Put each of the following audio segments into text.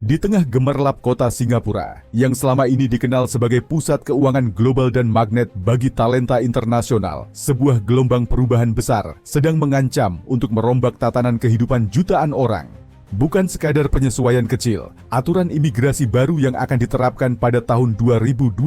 Di tengah gemerlap kota Singapura, yang selama ini dikenal sebagai pusat keuangan global dan magnet bagi talenta internasional, sebuah gelombang perubahan besar sedang mengancam untuk merombak tatanan kehidupan jutaan orang. Bukan sekadar penyesuaian kecil, aturan imigrasi baru yang akan diterapkan pada tahun 2025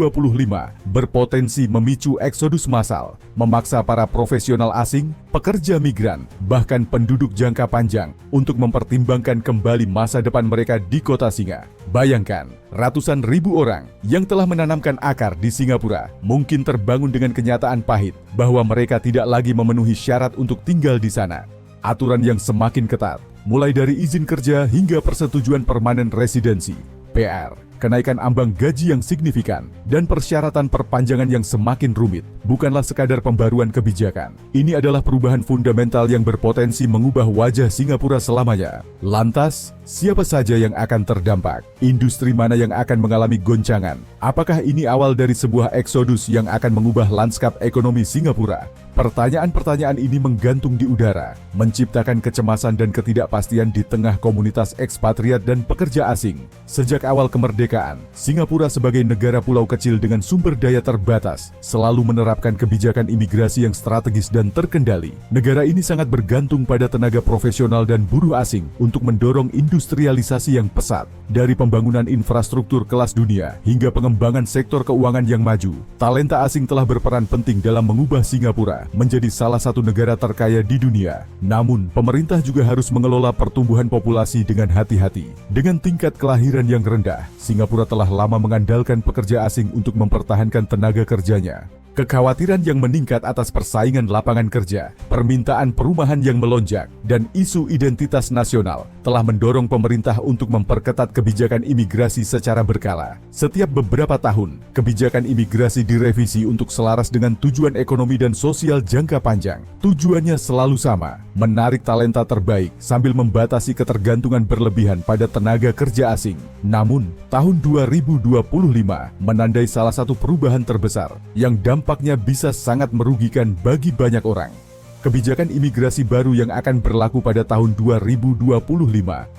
berpotensi memicu eksodus massal, memaksa para profesional asing, pekerja migran, bahkan penduduk jangka panjang untuk mempertimbangkan kembali masa depan mereka di kota Singa. Bayangkan, ratusan ribu orang yang telah menanamkan akar di Singapura mungkin terbangun dengan kenyataan pahit bahwa mereka tidak lagi memenuhi syarat untuk tinggal di sana. Aturan yang semakin ketat, mulai dari izin kerja hingga persetujuan permanen residensi, PR, kenaikan ambang gaji yang signifikan, dan persyaratan perpanjangan yang semakin rumit, bukanlah sekadar pembaruan kebijakan. Ini adalah perubahan fundamental yang berpotensi mengubah wajah Singapura selamanya. Lantas, siapa saja yang akan terdampak? Industri mana yang akan mengalami goncangan? Apakah ini awal dari sebuah eksodus yang akan mengubah lanskap ekonomi Singapura? Pertanyaan-pertanyaan ini menggantung di udara, menciptakan kecemasan dan ketidakpastian di tengah komunitas ekspatriat dan pekerja asing. Sejak awal kemerdekaan, Singapura sebagai negara pulau kecil dengan sumber daya terbatas, selalu menerapkan kebijakan imigrasi yang strategis dan terkendali. Negara ini sangat bergantung pada tenaga profesional dan buruh asing untuk mendorong industrialisasi yang pesat. Dari pembangunan infrastruktur kelas dunia hingga pengembangan sektor keuangan yang maju, talenta asing telah berperan penting dalam mengubah Singapura menjadi salah satu negara terkaya di dunia. Namun, pemerintah juga harus mengelola pertumbuhan populasi dengan hati-hati. Dengan tingkat kelahiran yang rendah, Singapura telah lama mengandalkan pekerja asing untuk mempertahankan tenaga kerjanya. Kekhawatiran yang meningkat atas persaingan lapangan kerja, permintaan perumahan yang melonjak, dan isu identitas nasional telah mendorong pemerintah untuk memperketat kebijakan imigrasi secara berkala. Setiap beberapa tahun, kebijakan imigrasi direvisi untuk selaras dengan tujuan ekonomi dan sosial jangka panjang. Tujuannya selalu sama, menarik talenta terbaik sambil membatasi ketergantungan berlebihan pada tenaga kerja asing. Namun, tahun 2025 menandai salah satu perubahan terbesar yang dampaknya bisa sangat merugikan bagi banyak orang. Kebijakan imigrasi baru yang akan berlaku pada tahun 2025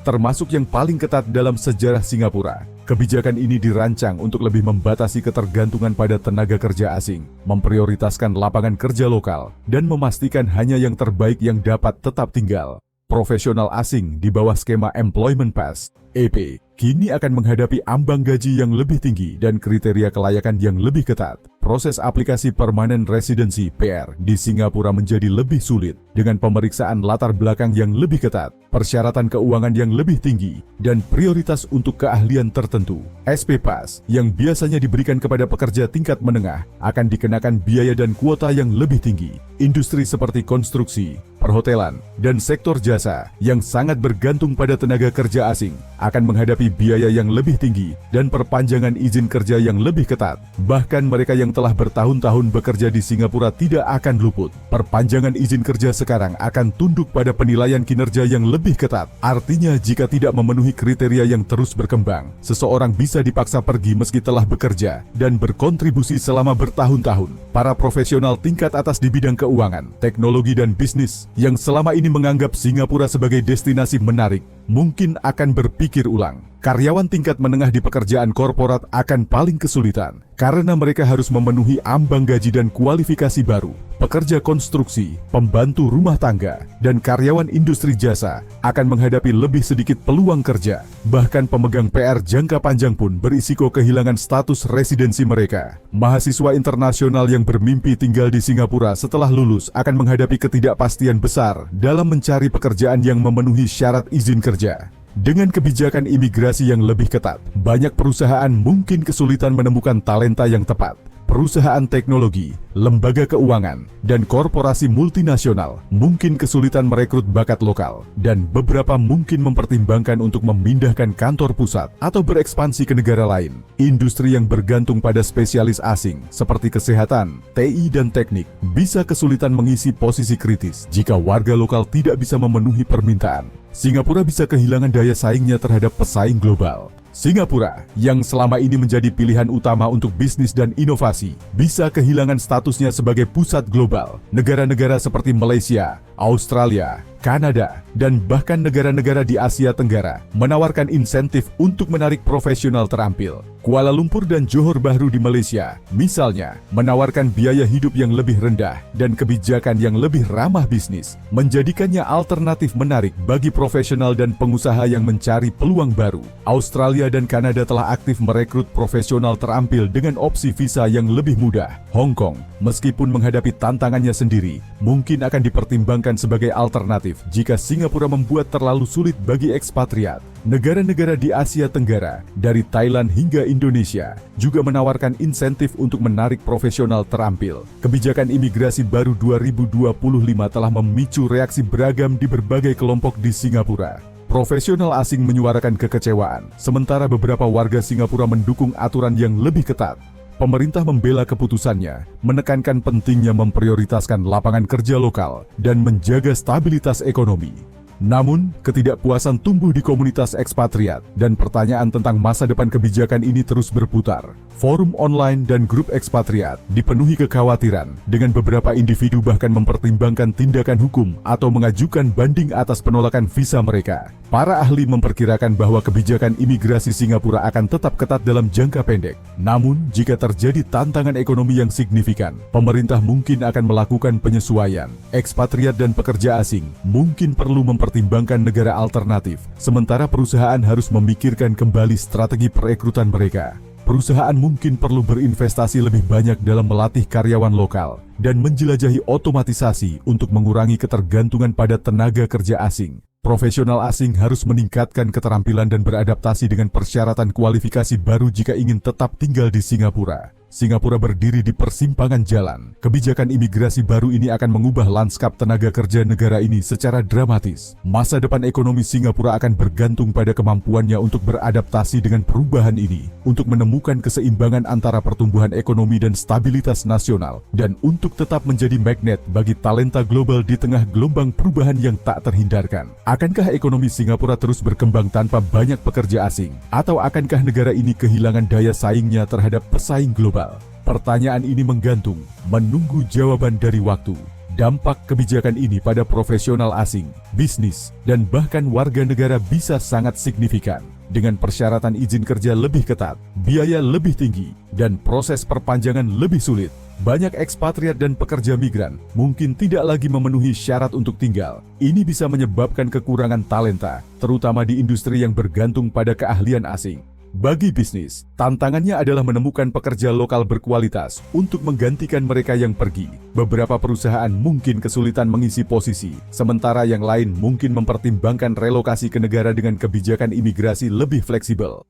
termasuk yang paling ketat dalam sejarah Singapura. Kebijakan ini dirancang untuk lebih membatasi ketergantungan pada tenaga kerja asing, memprioritaskan lapangan kerja lokal, dan memastikan hanya yang terbaik yang dapat tetap tinggal. Profesional asing di bawah skema Employment Pass, EP, kini akan menghadapi ambang gaji yang lebih tinggi dan kriteria kelayakan yang lebih ketat. Proses aplikasi permanen residensi PR di Singapura menjadi lebih sulit dengan pemeriksaan latar belakang yang lebih ketat, persyaratan keuangan yang lebih tinggi, dan prioritas untuk keahlian tertentu. SP Pass yang biasanya diberikan kepada pekerja tingkat menengah akan dikenakan biaya dan kuota yang lebih tinggi. Industri seperti konstruksi, perhotelan, dan sektor jasa yang sangat bergantung pada tenaga kerja asing akan menghadapi biaya yang lebih tinggi dan perpanjangan izin kerja yang lebih ketat. Bahkan mereka yang telah bertahun-tahun bekerja di Singapura tidak akan luput. Perpanjangan izin kerja sekarang akan tunduk pada penilaian kinerja yang lebih ketat. Artinya jika tidak memenuhi kriteria yang terus berkembang, seseorang bisa dipaksa pergi meski telah bekerja dan berkontribusi selama bertahun-tahun. Para profesional tingkat atas di bidang keuangan, teknologi, dan bisnis yang selama ini menganggap Singapura sebagai destinasi menarik, mungkin akan berpikir ulang. Karyawan tingkat menengah di pekerjaan korporat akan paling kesulitan karena mereka harus memenuhi ambang gaji dan kualifikasi baru. Pekerja konstruksi, pembantu rumah tangga, dan karyawan industri jasa akan menghadapi lebih sedikit peluang kerja. Bahkan pemegang PR jangka panjang pun berisiko kehilangan status residensi mereka. Mahasiswa internasional yang bermimpi tinggal di Singapura setelah lulus akan menghadapi ketidakpastian besar dalam mencari pekerjaan yang memenuhi syarat izin kerja. Dengan kebijakan imigrasi yang lebih ketat, banyak perusahaan mungkin kesulitan menemukan talenta yang tepat. Perusahaan teknologi, lembaga keuangan, dan korporasi multinasional mungkin kesulitan merekrut bakat lokal, dan beberapa mungkin mempertimbangkan untuk memindahkan kantor pusat atau berekspansi ke negara lain. Industri yang bergantung pada spesialis asing seperti kesehatan, TI, dan teknik bisa kesulitan mengisi posisi kritis jika warga lokal tidak bisa memenuhi permintaan. Singapura bisa kehilangan daya saingnya terhadap pesaing global. Singapura, yang selama ini menjadi pilihan utama untuk bisnis dan inovasi, bisa kehilangan statusnya sebagai pusat global. Negara-negara seperti Malaysia, Australia, Kanada, dan bahkan negara-negara di Asia Tenggara menawarkan insentif untuk menarik profesional terampil. Kuala Lumpur dan Johor Bahru di Malaysia, misalnya, menawarkan biaya hidup yang lebih rendah dan kebijakan yang lebih ramah bisnis, menjadikannya alternatif menarik bagi profesional dan pengusaha yang mencari peluang baru. Australia dan Kanada telah aktif merekrut profesional terampil dengan opsi visa yang lebih mudah. Hong Kong, meskipun menghadapi tantangannya sendiri, mungkin akan dipertimbangkan sebagai alternatif jika Singapura membuat terlalu sulit bagi ekspatriat. Negara-negara di Asia Tenggara, dari Thailand hingga Indonesia, juga menawarkan insentif untuk menarik profesional terampil. Kebijakan imigrasi baru 2025 telah memicu reaksi beragam di berbagai kelompok di Singapura. Profesional asing menyuarakan kekecewaan, sementara beberapa warga Singapura mendukung aturan yang lebih ketat. Pemerintah membela keputusannya, menekankan pentingnya memprioritaskan lapangan kerja lokal dan menjaga stabilitas ekonomi. Namun, ketidakpuasan tumbuh di komunitas ekspatriat dan pertanyaan tentang masa depan kebijakan ini terus berputar. Forum online dan grup ekspatriat dipenuhi kekhawatiran dengan beberapa individu bahkan mempertimbangkan tindakan hukum atau mengajukan banding atas penolakan visa mereka. Para ahli memperkirakan bahwa kebijakan imigrasi Singapura akan tetap ketat dalam jangka pendek. Namun, jika terjadi tantangan ekonomi yang signifikan, pemerintah mungkin akan melakukan penyesuaian. Ekspatriat dan pekerja asing mungkin perlu mempertimbangkan negara alternatif, sementara perusahaan harus memikirkan kembali strategi perekrutan mereka. Perusahaan mungkin perlu berinvestasi lebih banyak dalam melatih karyawan lokal dan menjelajahi otomatisasi untuk mengurangi ketergantungan pada tenaga kerja asing. Profesional asing harus meningkatkan keterampilan dan beradaptasi dengan persyaratan kualifikasi baru jika ingin tetap tinggal di Singapura. Singapura berdiri di persimpangan jalan. Kebijakan imigrasi baru ini akan mengubah lanskap tenaga kerja negara ini secara dramatis. Masa depan ekonomi Singapura akan bergantung pada kemampuannya untuk beradaptasi dengan perubahan ini, untuk menemukan keseimbangan antara pertumbuhan ekonomi dan stabilitas nasional, dan untuk tetap menjadi magnet bagi talenta global di tengah gelombang perubahan yang tak terhindarkan. Akankah ekonomi Singapura terus berkembang tanpa banyak pekerja asing? Atau akankah negara ini kehilangan daya saingnya terhadap pesaing global? Pertanyaan ini menggantung, menunggu jawaban dari waktu. Dampak kebijakan ini pada profesional asing, bisnis, dan bahkan warga negara bisa sangat signifikan. Dengan persyaratan izin kerja lebih ketat, biaya lebih tinggi, dan proses perpanjangan lebih sulit, banyak ekspatriat dan pekerja migran mungkin tidak lagi memenuhi syarat untuk tinggal. Ini bisa menyebabkan kekurangan talenta, terutama di industri yang bergantung pada keahlian asing. Bagi bisnis, tantangannya adalah menemukan pekerja lokal berkualitas untuk menggantikan mereka yang pergi. Beberapa perusahaan mungkin kesulitan mengisi posisi, sementara yang lain mungkin mempertimbangkan relokasi ke negara dengan kebijakan imigrasi lebih fleksibel.